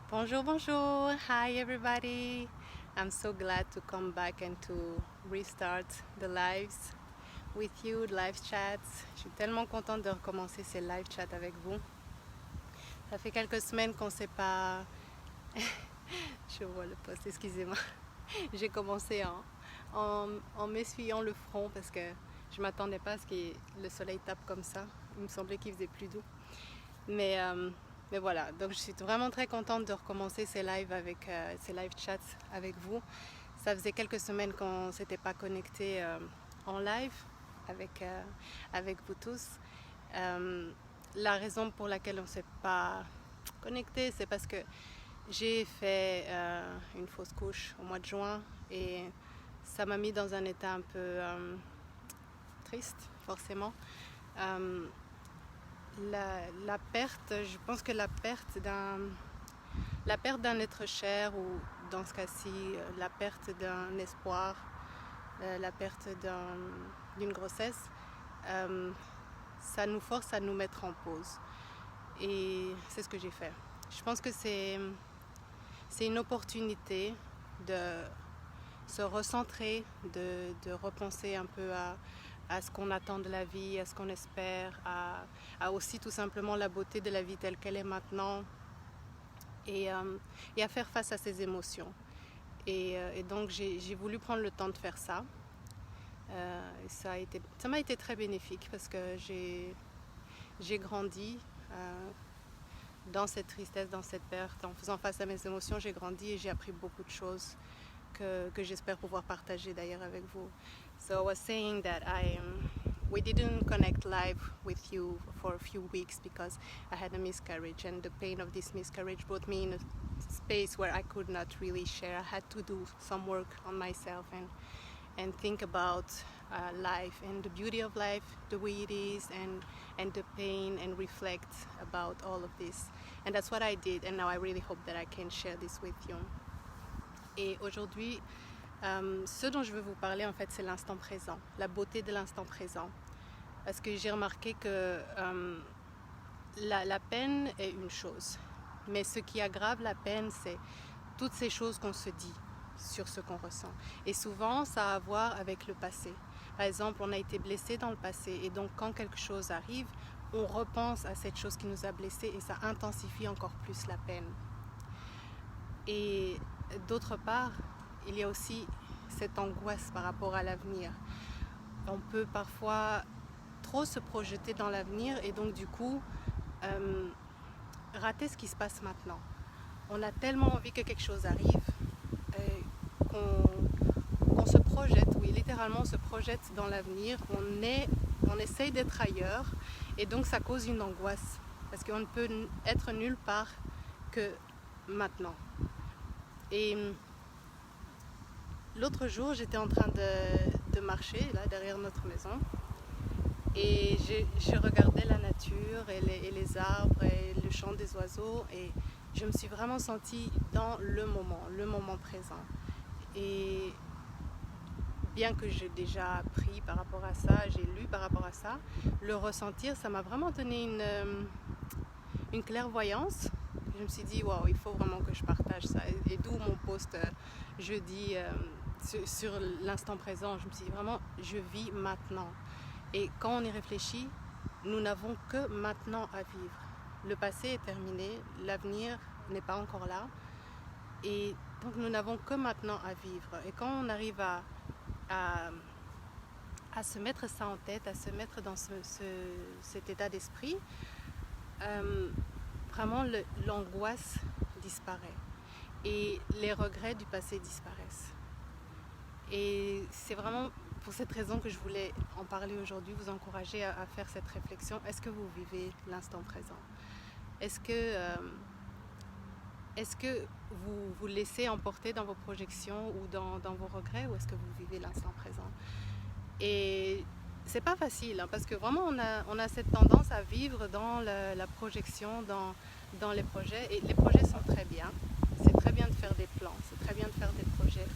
Bonjour, bonjour. Hi, everybody. I'm so glad to come back and to restart the lives with you, live chats. Je suis tellement contente de recommencer ces live chats avec vous. Ça fait quelques semaines qu'on ne s'est pas... Je vois le post, excusez-moi. J'ai commencé en m'essuyant le front parce que je ne m'attendais pas à ce que le soleil tape comme ça. Il me semblait qu'il faisait plus doux. Mais voilà, donc je suis vraiment très contente de recommencer ces live chats avec vous. Ça faisait quelques semaines qu'on ne s'était pas connecté en live avec vous tous. La raison pour laquelle on ne s'est pas connecté, c'est parce que j'ai fait une fausse couche au mois de juin et ça m'a mis dans un état un peu triste, forcément. La perte, je pense que la perte d'un être cher, ou dans ce cas-ci, la perte d'un espoir, la perte d'une grossesse, ça nous force à nous mettre en pause. Et c'est ce que j'ai fait. Je pense que c'est une opportunité de se recentrer, de repenser un peu à ce qu'on attend de la vie, à ce qu'on espère, à aussi tout simplement la beauté de la vie telle qu'elle est maintenant et à faire face à ses émotions. Et donc j'ai voulu prendre le temps de faire ça. Ça m'a été très bénéfique parce que j'ai grandi dans cette tristesse, dans cette perte. En faisant face à mes émotions, j'ai grandi et j'ai appris beaucoup de choses que j'espère pouvoir partager d'ailleurs avec vous. So I was saying that we didn't connect live with you for a few weeks because I had a miscarriage, and the pain of this miscarriage brought me in a space where I could not really share. I had to do some work on myself and think about life and the beauty of life, the way it is, and the pain, and reflect about all of this. And that's what I did, and now I really hope that I can share this with you. Et aujourd'hui, ce dont je veux vous parler, en fait, c'est l'instant présent, la beauté de l'instant présent. Parce que j'ai remarqué que la peine est une chose, mais ce qui aggrave la peine, c'est toutes ces choses qu'on se dit sur ce qu'on ressent. Et souvent, ça a à voir avec le passé. Par exemple, on a été blessé dans le passé, et donc quand quelque chose arrive, on repense à cette chose qui nous a blessés, et ça intensifie encore plus la peine. Et d'autre part, il y a aussi cette angoisse par rapport à l'avenir. On peut parfois trop se projeter dans l'avenir et donc du coup rater ce qui se passe maintenant. On a tellement envie que quelque chose arrive qu'on se projette, oui, littéralement on se projette dans l'avenir, on essaye d'être ailleurs et donc ça cause une angoisse parce qu'on ne peut être nulle part que maintenant. Et l'autre jour, j'étais en train de marcher là derrière notre maison et je regardais la nature et les arbres et le chant des oiseaux et je me suis vraiment sentie dans le moment présent. Et bien que j'ai déjà appris par rapport à ça, j'ai lu par rapport à ça, le ressentir, ça m'a vraiment donné une clairvoyance. Je me suis dit, wow, il faut vraiment que je partage ça. Et d'où mon post jeudi sur l'instant présent. Je me suis dit, vraiment, je vis maintenant. Et quand on y réfléchit, nous n'avons que maintenant à vivre. Le passé est terminé, l'avenir n'est pas encore là. Et donc, nous n'avons que maintenant à vivre. Et quand on arrive à se mettre ça en tête, à se mettre dans cet état d'esprit, vraiment l'angoisse disparaît et les regrets du passé disparaissent. Et c'est vraiment pour cette raison que je voulais en parler aujourd'hui, vous encourager à faire cette réflexion. Est-ce que vous vivez l'instant présent? Est-ce que vous vous laissez emporter dans vos projections ou dans vos regrets, ou est-ce que vous vivez l'instant présent? Et c'est pas facile parce que vraiment on a cette tendance à vivre dans la projection, dans les projets, et les projets sont très bien. C'est très bien de faire des plans, c'est très bien de faire des projets.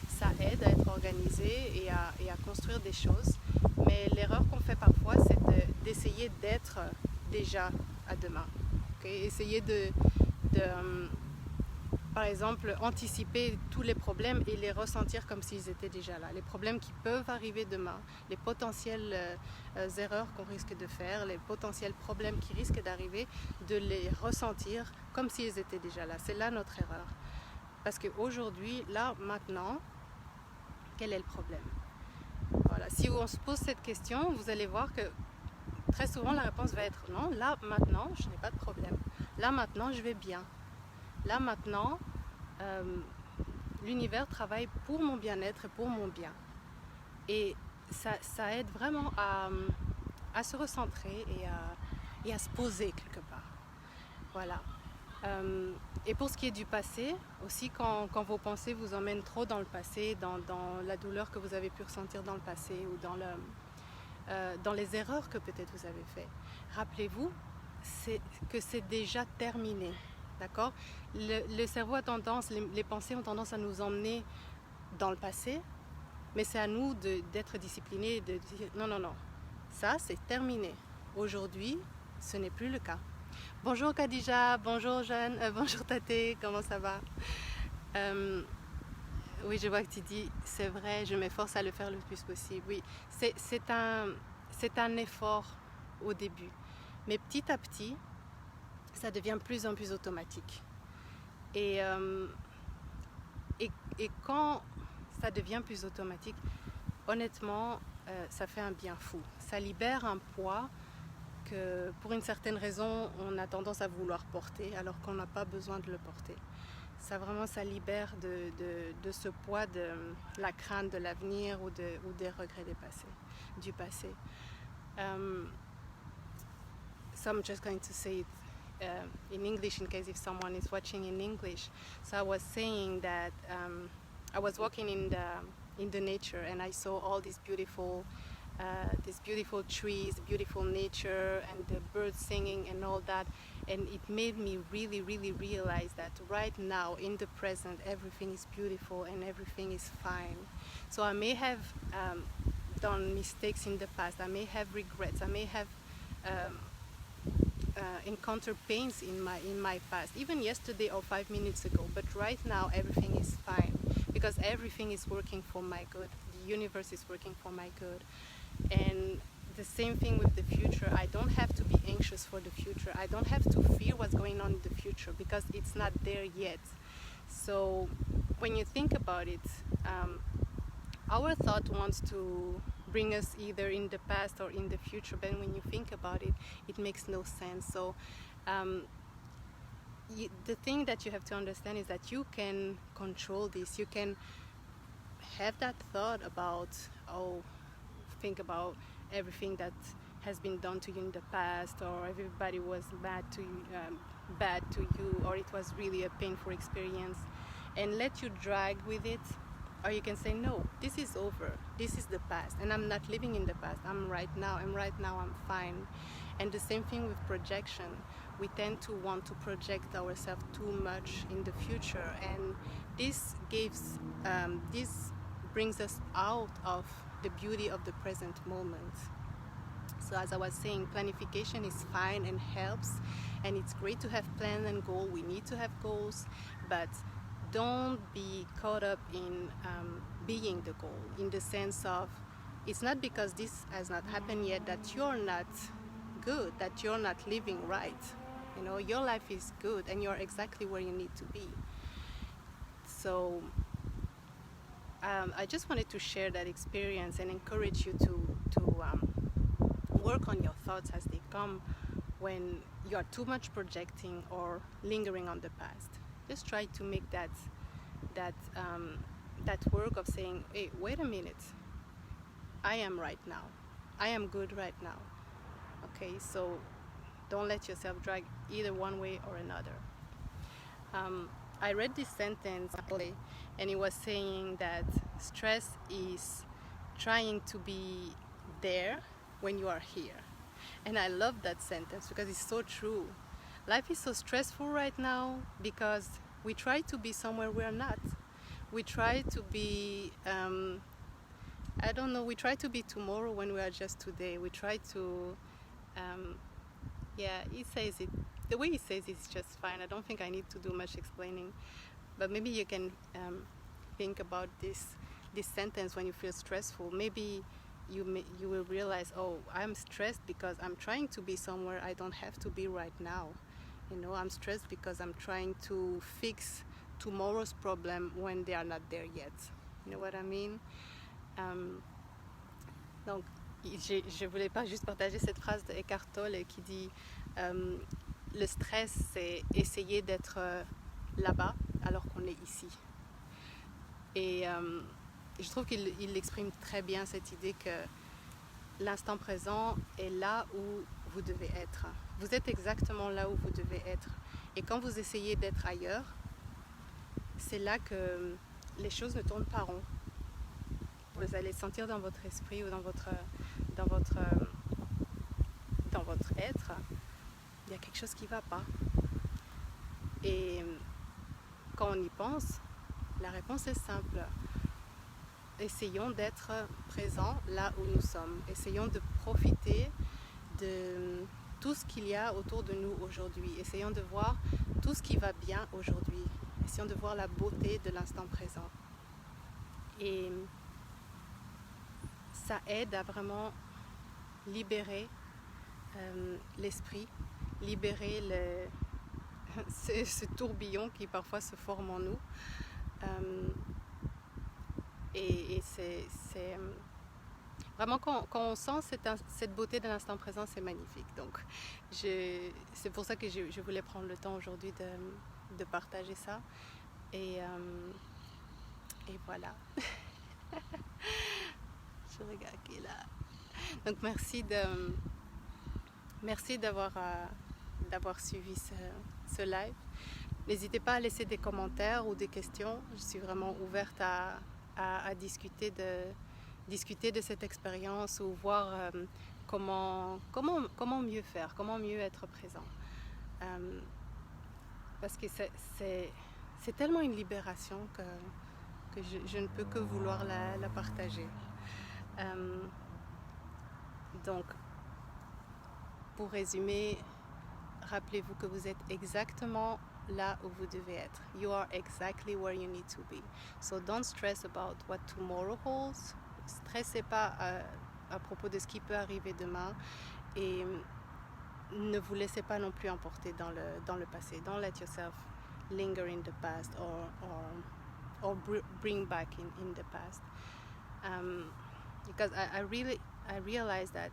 Ça aide à être organisé et à construire des choses. Mais l'erreur qu'on fait parfois, c'est d'essayer d'être déjà à demain. Okay? Essayer par exemple, anticiper tous les problèmes et les ressentir comme s'ils étaient déjà là. Les problèmes qui peuvent arriver demain, les potentielles erreurs qu'on risque de faire, les potentiels problèmes qui risquent d'arriver, de les ressentir comme s'ils étaient déjà là. C'est là notre erreur. Parce qu'aujourd'hui, là, maintenant, quel est le problème? Voilà. Si on se pose cette question, vous allez voir que très souvent la réponse va être non, là, maintenant, je n'ai pas de problème. Là, maintenant, je vais bien. Là, maintenant, l'univers travaille pour mon bien-être et pour mon bien. Et ça aide vraiment à se recentrer et à se poser quelque part. Voilà. Et pour ce qui est du passé, aussi quand vos pensées vous emmènent trop dans le passé, dans la douleur que vous avez pu ressentir dans le passé ou dans les erreurs que peut-être vous avez faites, rappelez-vous que c'est déjà terminé. D'accord? Le cerveau a tendance, les pensées ont tendance à nous emmener dans le passé, mais c'est à nous d'être disciplinés et de dire non, non, non, ça c'est terminé. Aujourd'hui, ce n'est plus le cas. Bonjour Khadija, bonjour Jeanne, bonjour Tate, comment ça va? Oui, je vois que tu dis, c'est vrai, je m'efforce à le faire le plus possible. Oui, c'est un effort au début, mais petit à petit, ça devient de plus en plus automatique. Et quand ça devient plus automatique, honnêtement, ça fait un bien fou. Ça libère un poids que pour une certaine raison, on a tendance à vouloir porter alors qu'on n'a pas besoin de le porter. Ça libère de ce poids de la crainte de l'avenir ou des regrets du passé. So I'm just going to say it in English in case if someone is watching in English. So I was saying that I was walking in the nature and I saw all these beautiful trees, beautiful nature, and the birds singing and all that. And it made me really, really realize that right now, in the present, everything is beautiful and everything is fine. So I may have done mistakes in the past. I may have regrets. I may have encountered pains in my past, even yesterday or 5 minutes ago. But right now, everything is fine because everything is working for my good. The universe is working for my good. And the same thing with the future. I don't have to be anxious for the future. I don't have to fear what's going on in the future because it's not there yet. So when you think about it, our thought wants to bring us either in the past or in the future, but when you think about it, it makes no sense. So the thing that you have to understand is that you can control this. You can have that thought about, think about everything that has been done to you in the past, or everybody was bad to you, or it was really a painful experience, and let you drag with it. Or you can say, no, this is over. This is the past, and I'm not living in the past. I'm right now, and right now I'm fine. And the same thing with projection. We tend to want to project ourselves too much in the future, and this brings us out of the beauty of the present moment. So as I was saying, planification is fine and helps, and it's great to have plans and goals. We need to have goals, but don't be caught up in being the goal, in the sense of it's not because this has not happened yet that you're not good, that you're not living right. You know, your life is good and you're exactly where you need to be. So I just wanted to share that experience and encourage you to work on your thoughts as they come when you are too much projecting or lingering on the past. Just try to make that work of saying, hey, wait a minute, I am right now. I am good right now. Okay, so don't let yourself drag either one way or another. I read this sentence and it was saying that stress is trying to be there when you are here. And I love that sentence because it's so true. Life is so stressful right now because we try to be somewhere we're not. We try to be, we try to be tomorrow when we are just today. We try to, he says it, the way he says it's just fine. I don't think I need to do much explaining. But maybe you can think about this sentence when you feel stressful. Maybe you will realize, oh, I'm stressed because I'm trying to be somewhere I don't have to be right now. I'm stressed because I'm trying to fix tomorrow's problem when they are not there yet. You know what I mean? Donc, je voulais pas juste partager cette phrase de Eckhart Tolle qui dit le stress, c'est essayer d'être là-bas alors qu'on est ici. Et je trouve qu'il exprime très bien cette idée que l'instant présent est là où vous devez être. Vous êtes exactement là où vous devez être. Et quand vous essayez d'être ailleurs, c'est là que les choses ne tournent pas rond. Vous allez sentir dans votre esprit ou dans votre être, il y a quelque chose qui ne va pas. Et quand on y pense, la réponse est simple. Essayons d'être présents là où nous sommes. Essayons de profiter de tout ce qu'il y a autour de nous aujourd'hui. Essayons de voir tout ce qui va bien aujourd'hui. Essayons de voir la beauté de l'instant présent. Et ça aide à vraiment libérer l'esprit, libérer ce tourbillon qui parfois se forme en nous. Et c'est vraiment quand on sent cette beauté de l'instant présent, c'est magnifique. Donc c'est pour ça que je voulais prendre le temps aujourd'hui de partager ça. Et voilà. Je regarde qui est là. Donc merci d'avoir suivi ce live. N'hésitez pas à laisser des commentaires ou des questions. Je suis vraiment ouverte à discuter de cette expérience ou voir comment mieux faire, comment mieux être présent. Parce que c'est tellement une libération que je ne peux que vouloir la partager. Donc, pour résumer, rappelez-vous que vous êtes exactement là où vous devez être. You are exactly where you need to be. So don't stress about what tomorrow holds. Stressez pas à propos de ce qui peut arriver demain et ne vous laissez pas non plus emporter dans le passé. Don't let yourself linger in the past or bring back in the past. Because I realized that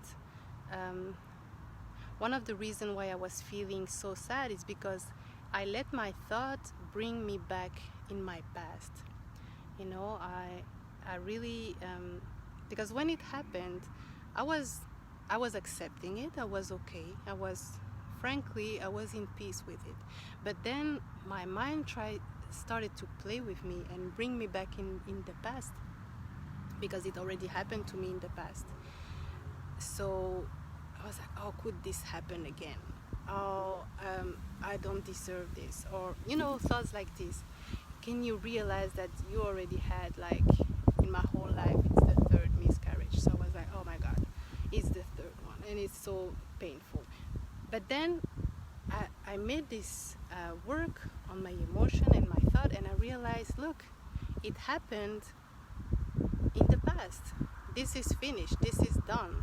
one of the reasons why I was feeling so sad is because I let my thoughts bring me back in my past. I really because when it happened, I was accepting it. I was okay. I was in peace with it. But then my mind started to play with me and bring me back in the past, because it already happened to me in the past. So I was like, oh, could this happen again? Oh, I don't deserve this, or thoughts like this. Can you realize that you already had, like, in my whole life, it's the third miscarriage? So I was like, oh my God, it's the third one, and it's so painful. But then I made this work on my emotion and my thought, and I realized, look, it happened in the past. This is finished. This is done.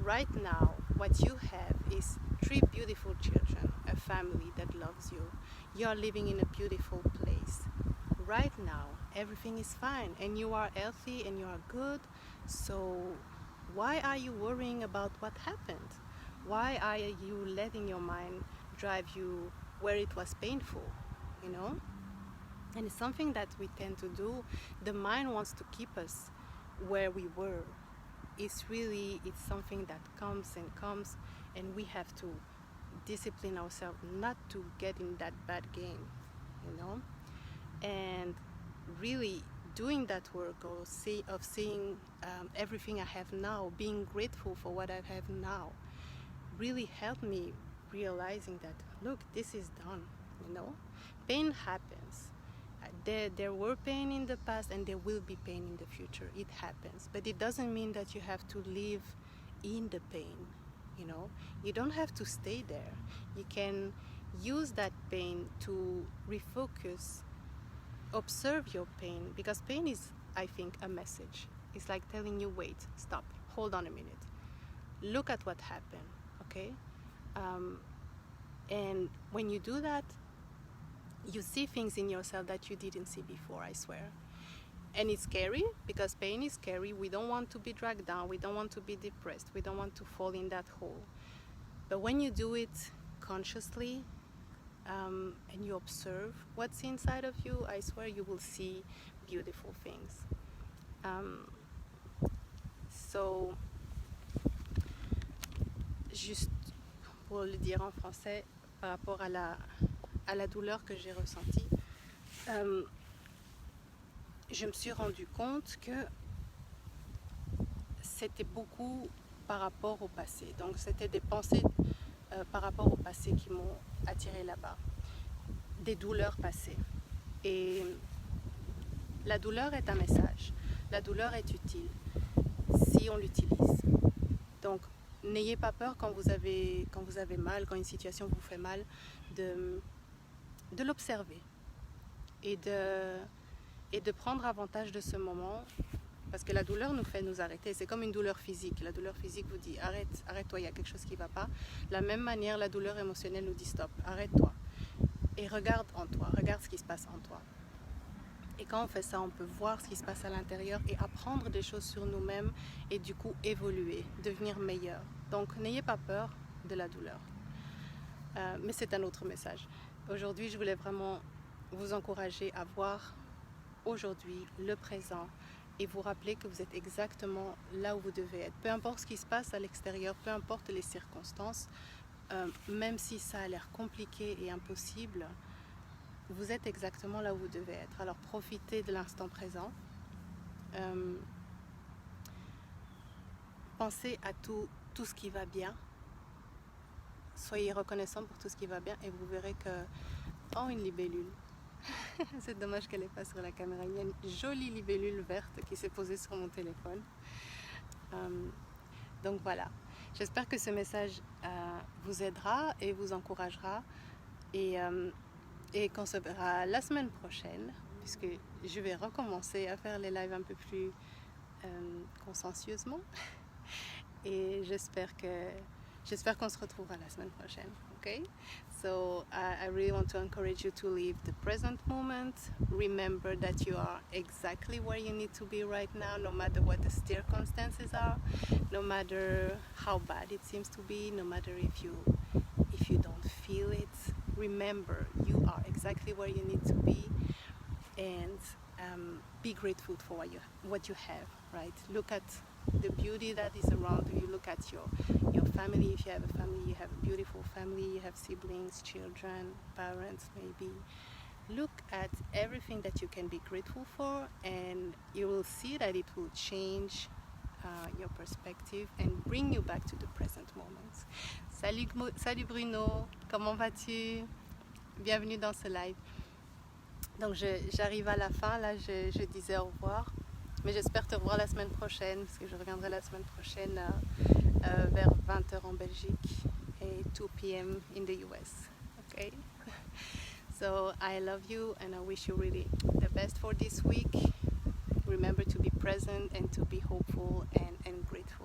Right now, what you have is 3 beautiful children, a family that loves you. You are living in a beautiful place. Right now, everything is fine, and you are healthy and you are good. So why are you worrying about what happened? Why are you letting your mind drive you where it was painful, And it's something that we tend to do. The mind wants to keep us where we were. It's something that comes, and we have to discipline ourselves not to get in that bad game, And really doing that work of seeing everything I have now, being grateful for what I have now, really helped me realizing that, look, this is done, Pain happens. There were pain in the past, and there will be pain in the future. It happens. But it doesn't mean that you have to live in the pain, You don't have to stay there. You can use that pain to refocus observe your pain, because pain is, I think, a message. It's like telling you, wait, stop, hold on a minute, look at what happened, okay? And when you do that, you see things in yourself that you didn't see before, I swear. And it's scary, because pain is scary. We don't want to be dragged down. We don't want to be depressed. We don't want to fall in that hole. But when you do it consciously, and you observe what's inside of you, I swear you will see beautiful things. So, juste pour le dire en français, par rapport à la douleur que j'ai ressentie, je me suis rendu compte que c'était beaucoup par rapport au passé. Donc c'était des pensées par rapport au passé qui m'ont attirée là-bas, des douleurs passées. Et la douleur est un message, la douleur est utile si on l'utilise. Donc n'ayez pas peur quand vous avez mal, quand une situation vous fait mal, de l'observer et de prendre avantage de ce moment, parce que la douleur nous fait nous arrêter. C'est comme une douleur physique. La douleur physique vous dit arrête-toi, il y a quelque chose qui ne va pas. De la même manière, la douleur émotionnelle nous dit stop, arrête-toi et regarde en toi, regarde ce qui se passe en toi. Et quand on fait ça, on peut voir ce qui se passe à l'intérieur et apprendre des choses sur nous-mêmes et du coup évoluer, devenir meilleur. Donc n'ayez pas peur de la douleur. Mais c'est un autre message. Aujourd'hui, je voulais vraiment vous encourager à voir aujourd'hui le présent et vous rappeler que vous êtes exactement là où vous devez être. Peu importe ce qui se passe à l'extérieur, peu importe les circonstances, même si ça a l'air compliqué et impossible, vous êtes exactement là où vous devez être. Alors profitez de l'instant présent. Pensez à tout ce qui va bien. Soyez reconnaissant pour tout ce qui va bien et vous verrez que... Oh, une libellule. C'est dommage qu'elle n'est pas sur la caméra. Il y a une jolie libellule verte qui s'est posée sur mon téléphone. Donc voilà. J'espère que ce message vous aidera et vous encouragera. Et qu'on se verra la semaine prochaine, puisque je vais recommencer à faire les lives un peu plus consciencieusement. Et j'espère qu'on se retrouvera la semaine prochaine. Okay? So I really want to encourage you to live the present moment. Remember that you are exactly where you need to be right now, no matter what the circumstances are, no matter how bad it seems to be, no matter if you don't feel it. Remember, you are exactly where you need to be, and be grateful for what you have, right? Look at the beauty that is around you. Look at your family. If you have a family, you have a beautiful family, you have siblings, children, parents maybe. Look at everything that you can be grateful for, and you will see that it will change your perspective and bring you back to the present moment. Salut Bruno, comment vas-tu? Bienvenue dans ce live. Donc j'arrive à la fin, là je disais au revoir, mais j'espère te revoir la semaine prochaine, parce que je reviendrai la semaine prochaine vers 20h en Belgique et 2 p.m. in the US. Okay? So I love you and I wish you really the best for this week. Remember to be present and to be hopeful and grateful.